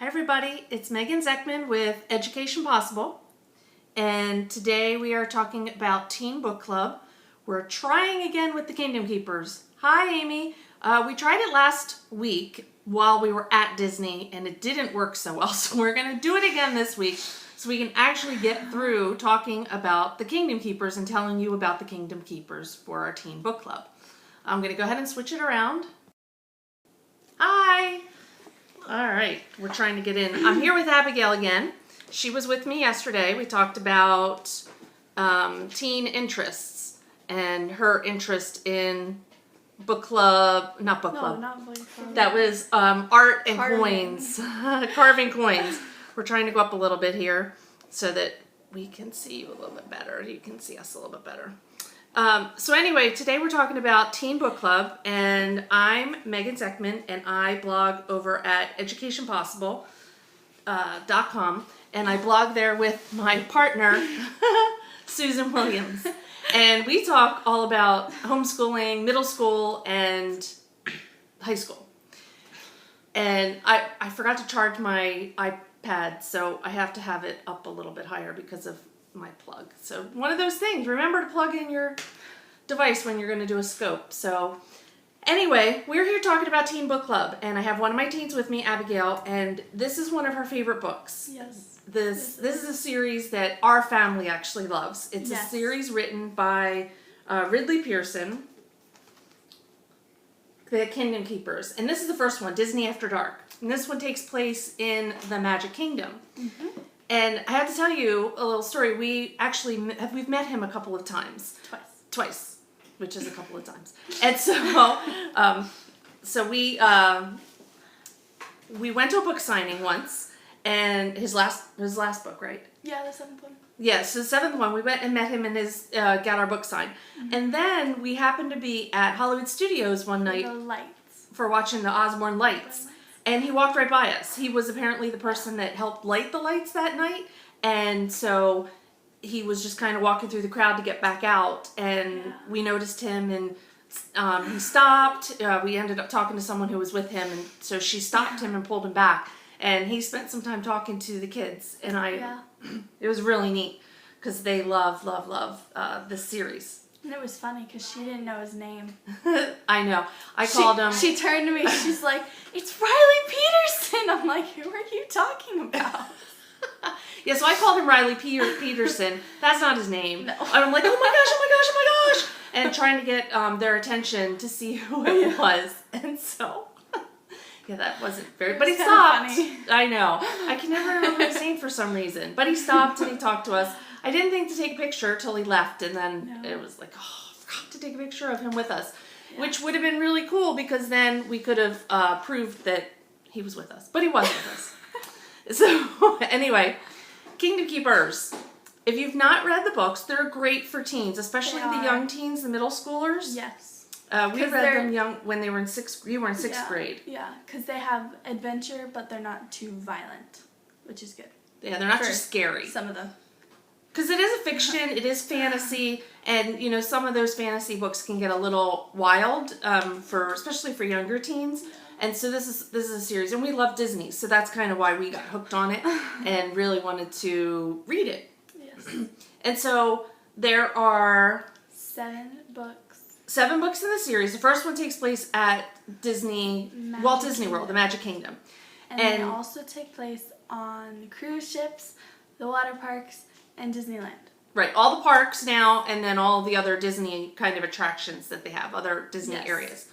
Hi everybody, it's Megan Zeckman with Education Possible, and today we are talking about Teen Book Club. We're trying again with the Kingdom Keepers. Hi Amy. We tried it last week while we were at Disney and it didn't work so well, so we're going to do it again this week so we can actually get through talking about the Kingdom Keepers and telling you about the Kingdom Keepers for our Teen Book Club. I'm going to go ahead and switch it around. Hi! Alright, we're trying to get in. I'm here with Abigail again. She was with me yesterday. We talked about teen interests and her interest in book club, not book club. No, not book club. That was art and Carving. coins. Carving coins. We're trying to go up a little bit here so that we can see you a little bit better. You can see us a little bit better. So anyway, today we're talking about Teen Book Club, and I'm Megan Zeckman, and I blog over at educationpossible.com, and I blog there with my partner, Susan Williams. And we talk all about homeschooling, middle school, and high school. And I forgot to charge my iPad, so I have to have it up a little bit higher because of my plug. So one of those things. Remember to plug in your device when you're going to do a scope. So anyway, we're here talking about Teen Book Club, and I have one of my teens with me, Abigail, and this is one of her favorite books. Yes. This is a series that our family actually loves. It's Yes. a series written by Ridley Pearson, The Kingdom Keepers, and this is the first one, Disney After Dark. And this one takes place in the Magic Kingdom. Mm-hmm. And I have to tell you a little story. We've met him a couple of times. Twice, which is a couple of times. And so, we went to a book signing once, and his last book, right? Yeah, the seventh one. Yeah, so the seventh one, we went and met him and got our book signed. Mm-hmm. And then we happened to be at Hollywood Studios one night for watching the Osborne Lights. And he walked right by us. He was apparently the person that helped light the lights that night. And so he was just kind of walking through the crowd to get back out. And we noticed him, and he stopped. We ended up talking to someone who was with him. And so she stopped him and pulled him back. And he spent some time talking to the kids. And it was really neat because they love this series. And it was funny because she didn't know his name. I know. I called him. She turned to me. She's like, "It's Riley Peterson." I'm like, "Who are you talking about?" Yeah, so I called him Riley Peterson. That's not his name. No. I'm like, oh my gosh. And trying to get their attention to see who it was. And so, yeah, that wasn't very, but he stopped. Funny. I know. I can never remember his name for some reason. But he stopped and he talked to us. I didn't think to take a picture till he left, and then it was like, oh, I forgot to take a picture of him with us, which would have been really cool because then we could have proved that he was with us, but he wasn't with us. So anyway, Kingdom Keepers. If you've not read the books, they're great for teens, especially the young teens, the middle schoolers. Yes. We read them young when they were in sixth. You were in sixth grade. Yeah, because they have adventure, but they're not too violent, which is good. Yeah, they're not just scary. Some of them. Because it is a fiction, it is fantasy, and some of those fantasy books can get a little wild, especially for younger teens. And so this is a series, and we love Disney, so that's kind of why we got hooked on it and really wanted to read it. Yes. And so there are 7 books. 7 books in the series. The first one takes place at Walt Disney World, the Magic Kingdom. And they also take place on cruise ships, the water parks, and Disneyland. Right, all the parks now, and then all the other Disney kind of attractions that they have, other Disney areas.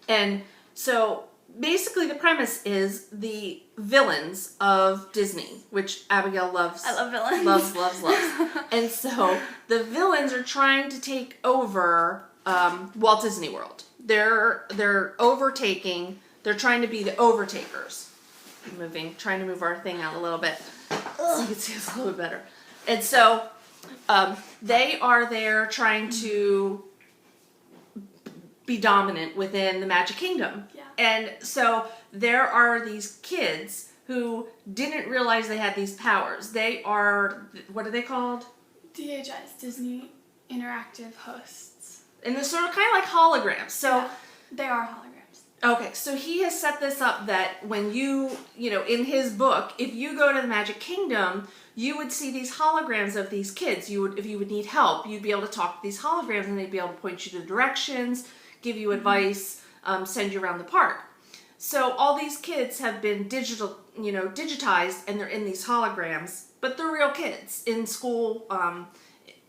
And so basically the premise is the villains of Disney, which Abigail loves. I love villains. Loves. And so the villains are trying to take over Walt Disney World. They're overtaking, they're trying to be the overtakers. Trying to move our thing out a little bit so you can see us a little bit better. And so they are there trying to be dominant within the Magic Kingdom. Yeah. And so there are these kids who didn't realize they had these powers. They are, what are they called? DHIs, Disney Interactive Hosts. And they're sort of kind of like holograms. So they are holograms. Okay, so he has set this up that when you know, in his book, if you go to the Magic Kingdom, you would see these holograms of these kids. If you would need help, you'd be able to talk to these holograms and they'd be able to point you to directions, give you advice, send you around the park. So all these kids have been digitized, and they're in these holograms, but they're real kids in school.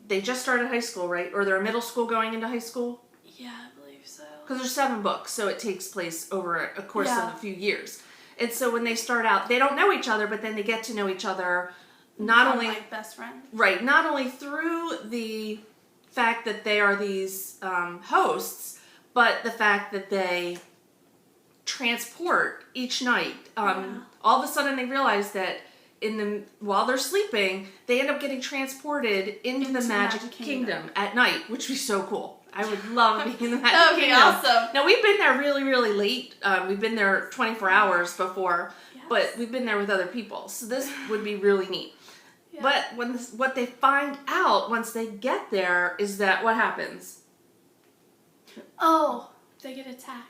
They just started high school, right? Or they're middle school going into high school? Yeah, I believe so. Because there's 7 books, so it takes place over a course of a few years. And so when they start out, they don't know each other, but then they get to know each other not only like best friends. Right, not only through the fact that they are these hosts, but the fact that they transport each night. All of a sudden they realize that while they're sleeping, they end up getting transported into the Magic Kingdom at night, which would be so cool. I would love being in the Magic Kingdom. That would be awesome. Now, we've been there really, really late. We've been there 24 hours before, but we've been there with other people. So this would be really neat. Yeah. But what they find out once they get there is that what happens? Oh, they get attacked.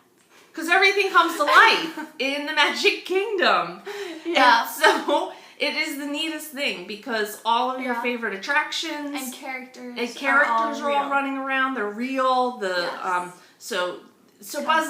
Because everything comes to life in the Magic Kingdom. Yeah. And so it is the neatest thing because all of your favorite attractions and characters are all running around. They're real. So Buzz,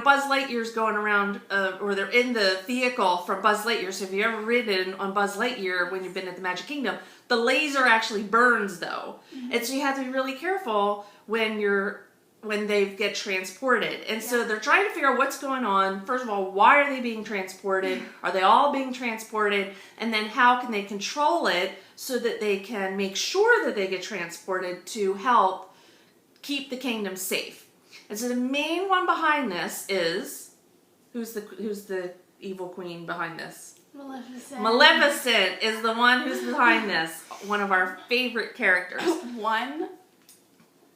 Buzz Lightyear's going around, or they're in the vehicle from Buzz Lightyear. So if you've ever ridden on Buzz Lightyear when you've been at the Magic Kingdom, the laser actually burns though, and so you have to be really careful when they get transported. And so they're trying to figure out what's going on. First of all, why are they being transported? Are they all being transported? And then how can they control it so that they can make sure that they get transported to help keep the kingdom safe? And so the main one behind this is, who's the evil queen behind this? Maleficent. Maleficent is the one who's behind this. One of our favorite characters. The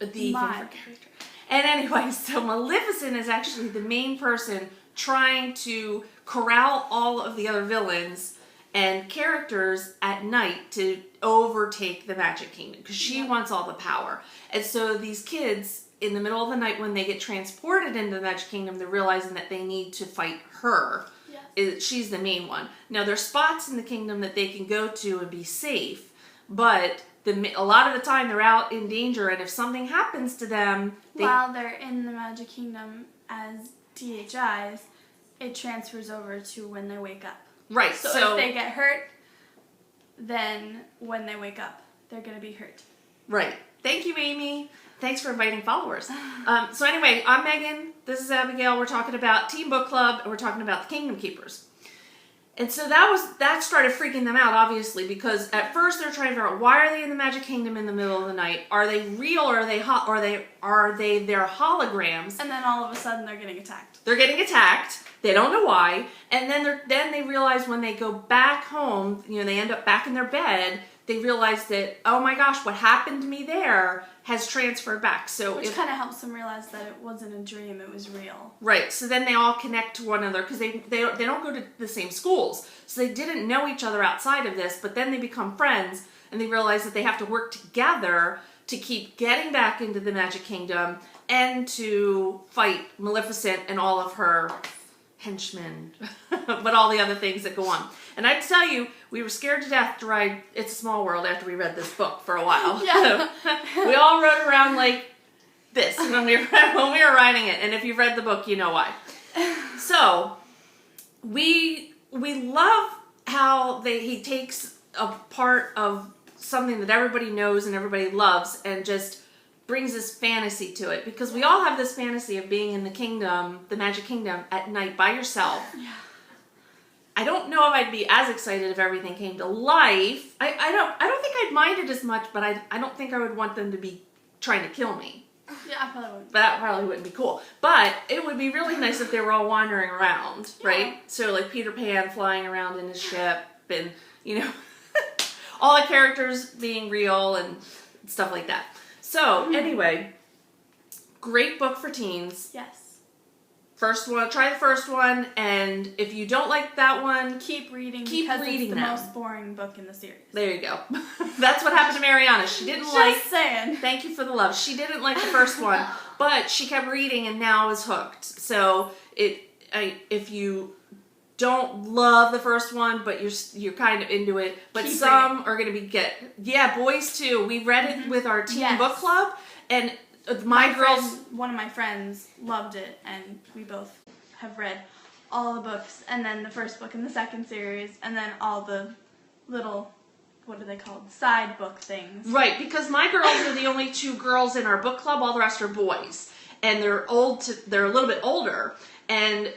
favorite character. And anyway, so Maleficent is actually the main person trying to corral all of the other villains and characters at night to overtake the Magic Kingdom because she wants all the power. And so these kids, in the middle of the night when they get transported into the Magic Kingdom, they're realizing that they need to fight her. Yes. She's the main one. Now, there's spots in the kingdom that they can go to and be safe, but a lot of the time they're out in danger, and if something happens to them... While they're in the Magic Kingdom as DHIs, it transfers over to when they wake up. Right. So if they get hurt, then when they wake up, they're going to be hurt. Right. Thank you, Amy. Thanks for inviting followers. So anyway, I'm Megan. This is Abigail. We're talking about Teen Book Club, and we're talking about the Kingdom Keepers. And so that started freaking them out, obviously, because at first they're trying to figure out, why are they in the Magic Kingdom in the middle of the night? Are they real, or are they their holograms? And then all of a sudden they're getting attacked. They're getting attacked. They don't know why. And then they realize when they go back home, they end up back in their bed. They realize that, oh my gosh, what happened to me there has transferred back. Which kind of helps them realize that it wasn't a dream, it was real. Right. So then they all connect to one another because they don't go to the same schools. So they didn't know each other outside of this, but then they become friends and they realize that they have to work together to keep getting back into the Magic Kingdom and to fight Maleficent and all of her henchmen, but all the other things that go on. And I tell you, we were scared to death to ride It's a Small World after we read this book for a while. Yeah. We all rode around like this when we were riding it. And if you've read the book, you know why. So we love how he takes a part of something that everybody knows and everybody loves and just brings this fantasy to it, because we all have this fantasy of being in the kingdom, the Magic Kingdom, at night by yourself. Yeah. I don't know if I'd be as excited if everything came to life. I don't think I'd mind it as much, but I don't think I would want them to be trying to kill me. Yeah, I probably wouldn't. That probably wouldn't be cool. But it would be really nice if they were all wandering around, right? So like Peter Pan flying around in his ship and, all the characters being real and stuff like that. So, anyway, great book for teens. Yes. First one, try the first one, and if you don't like that one, keep reading because it's the most boring book in the series. There you go. That's what happened to Mariana. She didn't Just saying. Thank you for the love. She didn't like the first one, but she kept reading and now is hooked. So, if you don't love the first one, but you're kind of into it, but Keep some are going to boys too. We read it with our teen book club, and one of my friends loved it, and we both have read all the books, and then the first book in the second series, and then all the little, what are they called, side book things. Right, because my girls are the only 2 girls in our book club. All the rest are boys, and they're a little bit older, and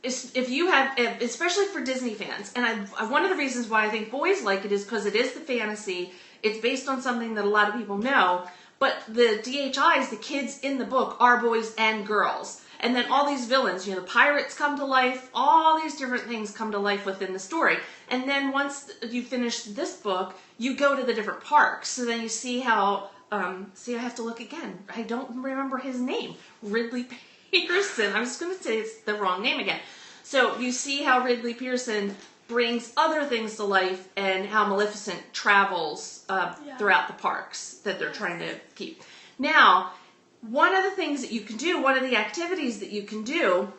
if you have, especially for Disney fans, and one of the reasons why I think boys like it is because it is the fantasy. It's based on something that a lot of people know, but the DHIs, the kids in the book, are boys and girls. And then all these villains, the pirates come to life, all these different things come to life within the story. And then once you finish this book, you go to the different parks. So then you see how, I have to look again. I don't remember his name. Ridley Pearson. I was going to say it's the wrong name again. So you see how Ridley Pearson brings other things to life and how Maleficent travels throughout the parks that they're trying to keep. Now, one of the things that you can do, one of the activities that you can do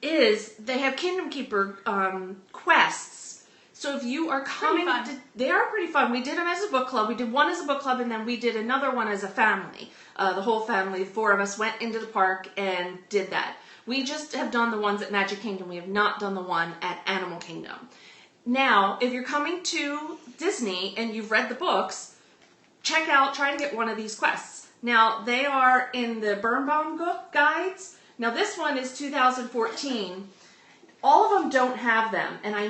is they have Kingdom Keeper quests. So if you are coming, they are pretty fun. We did them as a book club. We did one as a book club, and then we did another one as a family. The whole family, 4 of us, went into the park and did that. We just have done the ones at Magic Kingdom. We have not done the one at Animal Kingdom. Now, if you're coming to Disney and you've read the books, try to get one of these quests. Now, they are in the Birnbaum guides. Now, this one is 2014. All of them don't have them. And I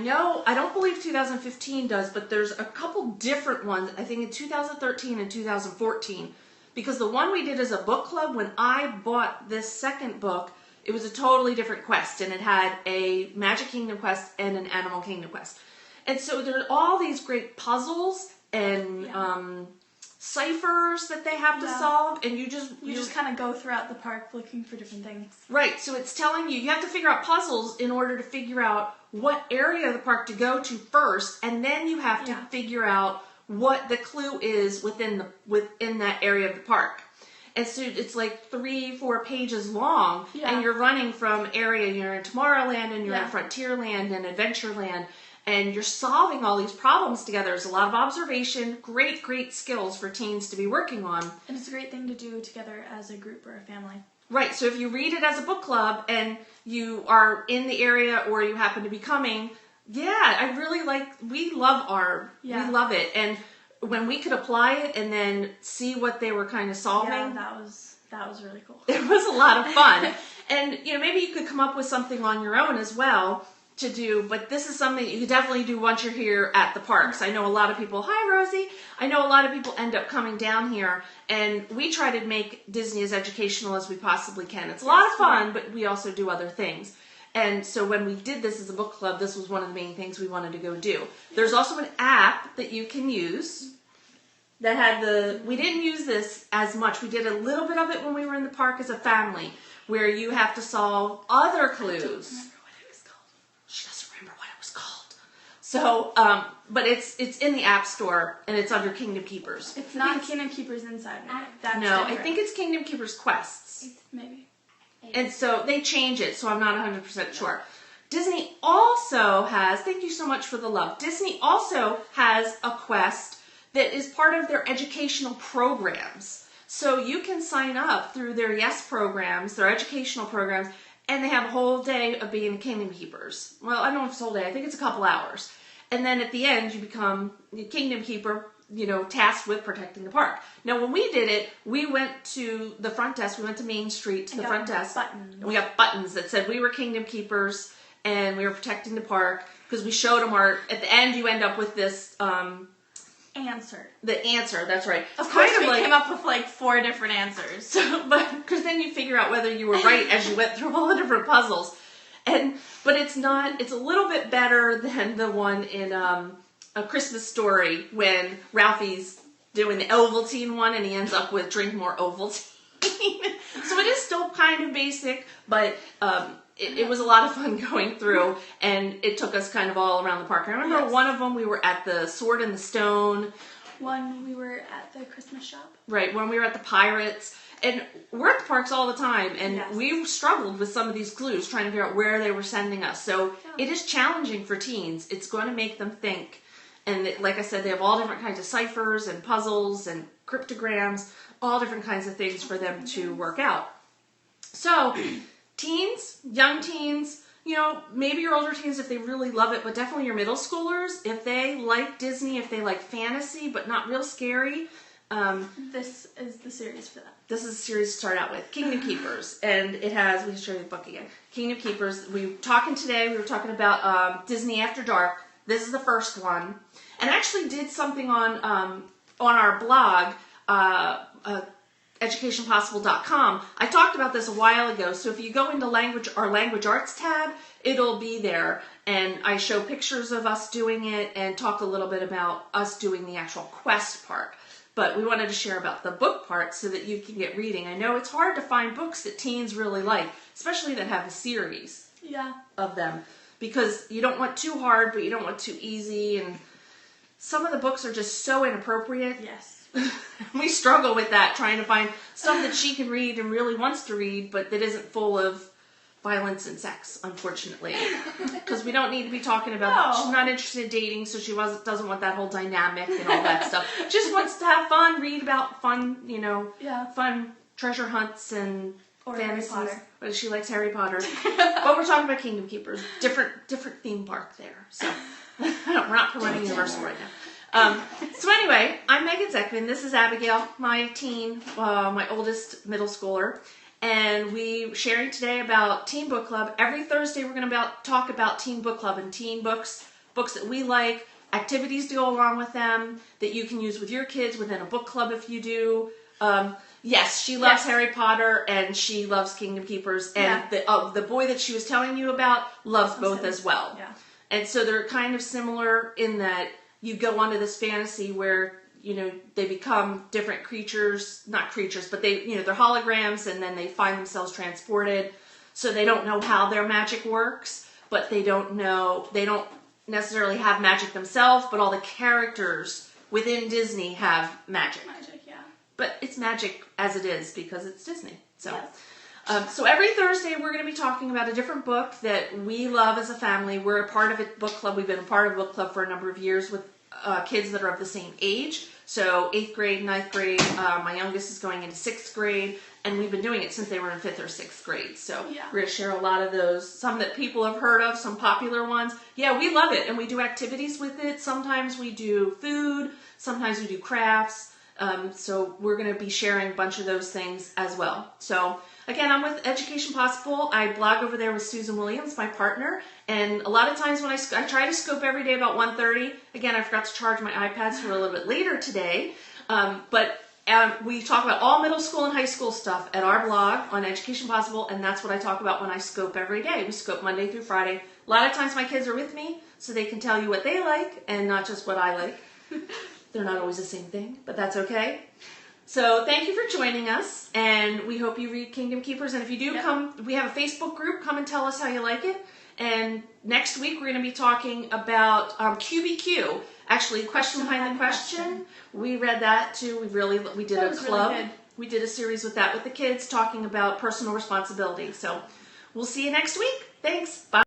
don't believe 2015 does, but there's a couple different ones, I think in 2013 and 2014. Because the one we did as a book club, when I bought this second book, it was a totally different quest. And it had a Magic Kingdom quest and an Animal Kingdom quest. And so there are all these great puzzles and ciphers that they have to solve, and you just kind of go throughout the park looking for different things. Right, so it's telling you have to figure out puzzles in order to figure out what area of the park to go to first, and then you have to figure out what the clue is within that area of the park. And so it's like 3-4 pages long, and you're running from area, you're in Tomorrowland, and you're in Frontierland and Adventureland, and you're solving all these problems together. There's a lot of observation, great skills for teens to be working on. And it's a great thing to do together as a group or a family. Right, so if you read it as a book club and you are in the area or you happen to be coming, we love it. And when we could apply it and then see what they were kind of solving. Yeah, that was really cool. It was a lot of fun. And, maybe you could come up with something on your own as well to do, but this is something that you could definitely do once you're here at the parks. I know a lot of people, hi Rosie, I know a lot of people end up coming down here, and we try to make Disney as educational as we possibly can. It's a lot of fun, but we also do other things. And so when we did this as a book club, this was one of the main things we wanted to go do. There's also an app that you can use that had we didn't use this as much. We did a little bit of it when we were in the park as a family, where you have to solve other clues. She doesn't remember what it was called. So, but it's in the App Store, and it's under Kingdom Keepers. It's not Kingdom Keepers Inside. That's different. I think it's Kingdom Keepers Quests. Maybe. And so they change it, so I'm not 100% sure. Disney also has, thank you so much for the love, Disney also has a quest that is part of their educational programs. So you can sign up through their YES programs, their educational programs, and they have a whole day of being Kingdom Keepers. Well, I don't know if it's a whole day. I think it's a couple hours. And then at the end, you become the Kingdom Keeper, tasked with protecting the park. Now, when we did it, we went to the front desk. We went to Main Street to the front desk. And we got buttons that said we were Kingdom Keepers and we were protecting the park, because we showed them at the end, you end up with this... answer. The answer, that's right. Of course, we came up with 4 different answers. So, because then you figure out whether you were right as you went through all the different puzzles. But it's a little bit better than the one in A Christmas Story when Ralphie's doing the Ovaltine one and he ends up with drink more Ovaltine. So it is still kind of basic, but it was a lot of fun going through, and it took us kind of all around the park. I remember one of them, we were at the Sword in the Stone. One, we were at the Christmas shop. Right, when we were at the Pirates. And we're at the parks all the time, and we struggled with some of these clues, trying to figure out where they were sending us. So it is challenging for teens. It's going to make them think. And like I said, they have all different kinds of ciphers and puzzles and cryptograms, all different kinds of things for them to work out. So teens, young teens, you know, maybe your older teens if they really love it, but definitely your middle schoolers, if they like Disney, if they like fantasy but not real scary, this is the series for them. This is a series to start out with, Kingdom Keepers, and it has, we can show you the book again, Kingdom Keepers. We were talking about Disney After Dark. This is the first one, and I actually did something on our blog, educationpossible.com. I talked about this a while ago, so if you go into our language arts tab, it'll be there, and I show pictures of us doing it and talk a little bit about us doing the actual quest part. But we wanted to share about the book part so that you can get reading. I know it's hard to find books that teens really like, especially that have a series of them, because you don't want too hard, but you don't want too easy, and some of the books are just so inappropriate. Yes. We struggle with that, trying to find stuff that she can read and really wants to read, but that isn't full of violence and sex, unfortunately. Because we don't need to be talking about, she's not interested in dating, so she doesn't want that whole dynamic and all that stuff. Just wants to have fun, read about fun, fun treasure hunts and fantasies. Harry Potter. But she likes Harry Potter. But we're talking about Kingdom Keepers. Different theme park there. So we're not promoting Universal right now. So anyway, I'm Megan Zekman. This is Abigail, my teen, my oldest middle schooler. And we're sharing today about Teen Book Club. Every Thursday we're going to talk about Teen Book Club and teen books that we like, activities to go along with them that you can use with your kids within a book club if you do. Yes, she loves Harry Potter and she loves Kingdom Keepers. And the boy that she was telling you about loves both as well. Yeah. And so they're kind of similar in that you go onto this fantasy where they become different creatures, not creatures, but they're holograms, and then they find themselves transported. So they don't know how their magic works, but they don't necessarily have magic themselves, but all the characters within Disney have magic. But it's magic as it is because it's Disney. So, so every Thursday we're going to be talking about a different book that we love as a family. We're a part of a book club. We've been a part of a book club for a number of years with kids that are of the same age. So 8th grade, 9th grade, my youngest is going into 6th grade, and we've been doing it since they were in 5th or 6th grade. So we're going to share a lot of those, some that people have heard of, some popular ones. Yeah, we love it, and we do activities with it. Sometimes we do food, sometimes we do crafts. So we're going to be sharing a bunch of those things as well. So again, I'm with Education Possible. I blog over there with Susan Williams, my partner. And a lot of times when I try to scope every day about 1:30. Again, I forgot to charge my iPad, so we're a little bit later today. But we talk about all middle school and high school stuff at our blog on Education Possible. And that's what I talk about when I scope every day. We scope Monday through Friday. A lot of times my kids are with me, so they can tell you what they like and not just what I like. They're not always the same thing, but that's okay. So thank you for joining us, and we hope you read Kingdom Keepers. And if you do, come. We have a Facebook group. Come and tell us how you like it. And next week we're going to be talking about QBQ. Actually, Question Behind the Question. We read that too. We did a club. Really we did a series with that with the kids talking about personal responsibility. So we'll see you next week. Thanks. Bye.